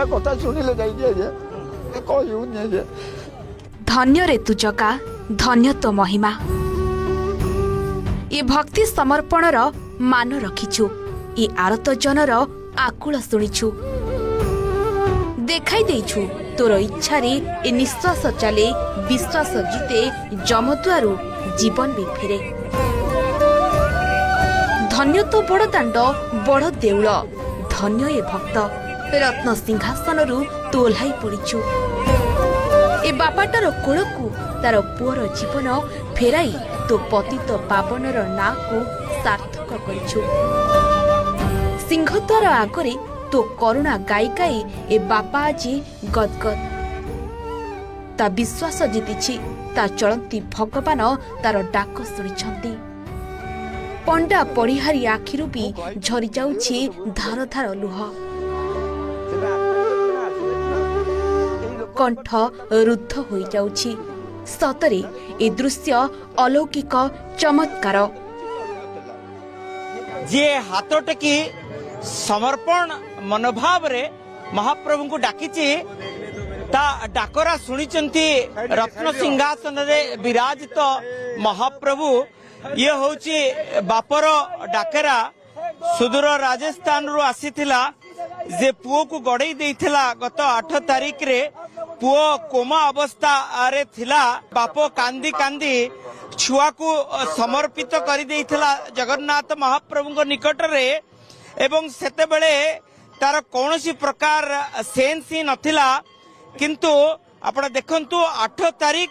कथा शुणिले कह धन्य रे तू जगा धन्य तो महिमा ये भक्ति समर्पणर मान रखिछु ये आरत जनर आकुल शुणिछु देखाई देइछु तोर इच्छा रे ए निश्वास चले विश्वास जीते जमदुआरु जीवन भी फेरे धन्य तो बड़ दाण्ड बड़ देउल धन्य ए भक्त रत्न सिंहासन तू ओह्लाई पड़ीछु ए बापाटार कोलकु तार पुअर जीवन फेराई तो पतित पावनर ना को सार्थक करिछु सिंहद्वार आगरे तो करुणा गाई गाई ए बापा आज गदगद ता विश्वास जीतिछि ता चलती भगवान तार डाक शुणिछंती पंडा परिहारी आखिरु भी झरी जाउछि धार धार लुह कंठ रुद्ध होई जाउछि सतरे ए दृश्य अलौकिक चमत्कार जे हाथ टेकी समर्पण मनोभाव रे महाप्रभु को डाकिछि ता डाकरा सुनिचंती रत्न सिंहासन रे विराजित महाप्रभु ये होची बापर डाकरा सुदूर राजस्थान रु आसीथिला जे पुओ को गड़ई देइथिला गत 8 तारिख रे पुओ कोमा अवस्था रे थिला बापो कांदी कांदी छुआ को समर्पित कर देइथिला जगन्नाथ महाप्रभु निकट रे एवं सेते बेले तार कौनसी प्रकार सेंस ही नथिला किंतु आपण देखंतु 8 तारिख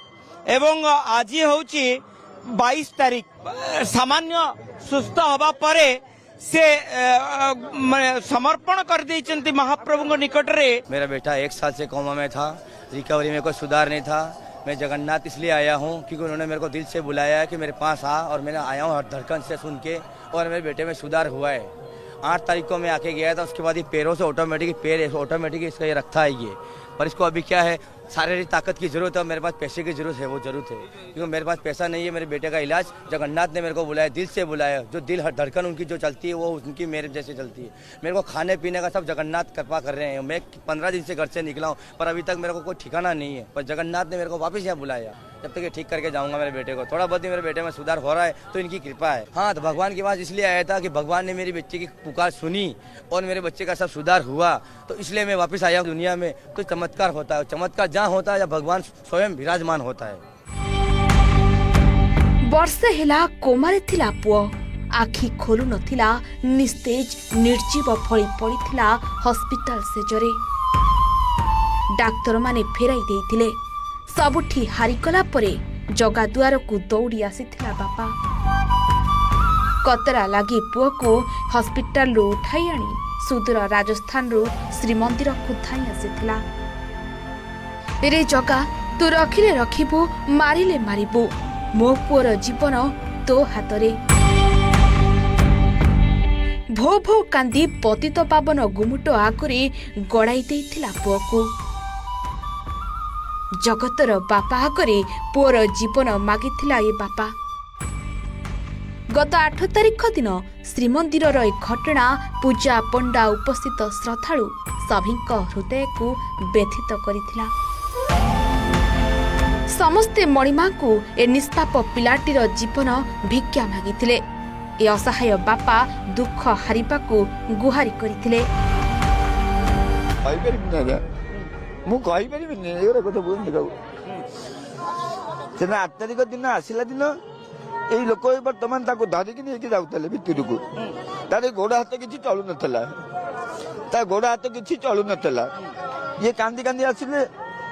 एवं आज होची 22 तारिख सामान्य सुस्थ हवा परे से समर्पण कर देइचंती महाप्रभु निकट रे। मेरा बेटा 1 साल से कोमा में था, रिकवरी में कोई सुधार नहीं था। मैं जगन्नाथ इसलिए आया हूँ क्योंकि उन्होंने मेरे को दिल से बुलाया है कि मेरे पास आ, और मैंने आया हूँ धड़कन से सुन के, और मेरे बेटे में सुधार हुआ है। 8 तारीख को मैं आके गया था, उसके बाद ये पैरों से ऑटोमेटिक इसका ये रखता है ये, पर इसको अभी क्या है शारीरिक ताकत की जरूरत है, मेरे पास पैसे की जरूरत है, वो जरूरत है क्योंकि मेरे पास पैसा नहीं है। मेरे बेटे का इलाज जगन्नाथ ने मेरे को बुलाया, दिल से बुलाया, जो दिल धड़कन उनकी जो चलती है वो उनकी मेरे जैसे चलती है। मेरे को खाने पीने का सब जगन्नाथ कृपा कर रहे हैं। मैं 15 दिन से घर से निकला हूँ पर अभी तक मेरे को कोई ठिकाना नहीं है, पर जगन्नाथ ने मेरे को वापस यहाँ बुलाया। जब तक ये ठीक करके जाऊंगा मेरे बेटे को, थोड़ा बहुत ही मेरे बेटे में सुधार हो रहा है तो इनकी कृपा है। हाँ, तो भगवान के पास इसलिए आया था कि भगवान ने मेरी बच्चे की पुकार सुनी और मेरे बच्चे का सब सुधार हुआ, तो इसलिए मैं वापस आया हूँ दुनिया में। तो चमत्कार होता है, चमत्कार जहाँ होता है जब भगवान स्वयं विराजमान होता है। वर्षे हेला कोमारे थिला पुओ, आखि खोलु नथिला, निस्तेज निर्जीव भଳି पड़िथिला हॉस्पिटल सेजरे। डाक्तर माने फेराई देइथिले, सबुठी हारिकला परे जगा दुआर को दौड़ी आसीथिला बापा। कतरा लागी पुओ को हॉस्पिटल रो उठाई आनी सुदूर राजस्थान रो श्रीमंदिर को धाई आसीथिला। रे जगा तू रखिले रखिबू, मारिले मारिबू, मो पुअर जीवन तो हातरे। भो भो कांदी पतित पावन गुमुट आगरे गड़ाई देइथिला पुओ को। जगतर बापा आगरे पुअर जीवन मागिथिला ए बापा। गत 8 तारिख दिन श्रीमंदिर ए घटना पूजा पंडा उपस्थित श्रद्धालु सभिंक हृदय को व्यथित करिथिला। समस्ते मणिमा को ए निष्पाप पिलाटीर जीवन भिक्षा मागिथिले। ए असहाय बापा दुख हारिबा को गुहारी करिथिले। मु कहि परिबिनी एरा कथा बुझनि काउ सेना 8 तारिख दिन आसिला दिन एई लोक वर्तमान ताको धरिकी नेकी जाउतले भितर को, तारे गोड़ हाथ किछि चलु नथला, ता गोड़ हाथ किछि चलु नथला। ये कांदी कांदी आसिले,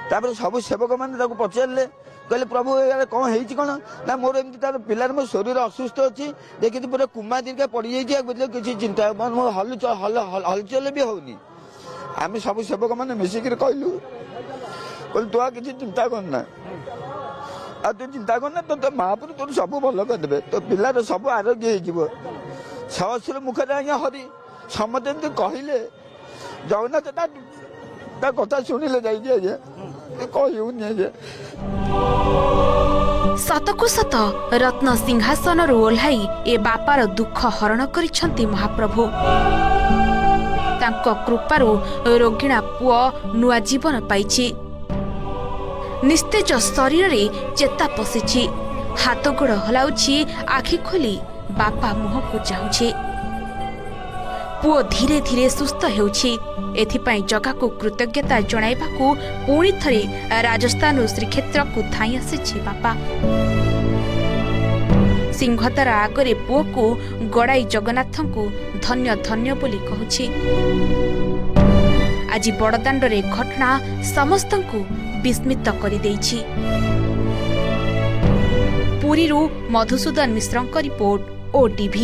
तापर सब सेवक माने ताको पचारले, कहले प्रभु यार कौन हेछि कोन ना मोर एमति तार पिलार मो शरीर असुस्थ अछि, देखि पूरा कुमा दीर्घा पड़ी जाइछि, बुझले किछि चिंता मन हलचल भी होनी। आम सब सेवक मैंने मिसिक कहलु कहलु तू किसी चिंता करना, आ तू चिंता करना, तो महापुर तोर सब भल करदे, तो पिलार सब आरोग्य हो। सहस्र मुखर आज्ञा हरि समते कहले जगन्नाथ ता कथा शुणिले कह सतकु सत रत्न सिंहासन ओह्लाई ए बापार दुख हरण करिछंती महाप्रभु। ତାଙ୍କ କୃପାରୁ ରୋଗିଣା ପୁଅ ନୂଆ ଜୀବନ ପାଇଛି। ନିସ୍ତେଜ ଶରୀରରେ ଚେତା ପଶିଛି, ହାତ ଗୋଡ଼ ହଲାଉଛି, ଆଖି ଖୋଲି ବାପା ମୁହଁକୁ ଚାହୁଁଛି। ପୁଅ ଧୀରେ ଧୀରେ ସୁସ୍ଥ ହେଉଛି। ଏଥିପାଇଁ ଜଗାକୁ କୃତଜ୍ଞତା ଜଣାଇବାକୁ ପୁଣି ଥରେ ରାଜସ୍ଥାନରୁ ଶ୍ରୀକ୍ଷେତ୍ରକୁ ଧାଇଁ ଆସିଛି ବାପା। ସିଂହଦ୍ୱାର ଆଗରେ ପୁଅକୁ ଗଡ଼ାଇ ଜଗନ୍ନାଥଙ୍କୁ ଧନ୍ୟ ଧନ୍ୟ ବୋଲି କହୁଛି। ଆଜି ବଡ଼ଦାଣ୍ଡରେ ଘଟଣା ସମସ୍ତଙ୍କୁ ବିସ୍ମିତ କରିଦେଇଛି। ପୁରୀରୁ ମଧୁସୂଦନ ମିଶ୍ରଙ୍କ ରିପୋର୍ଟ, OTV।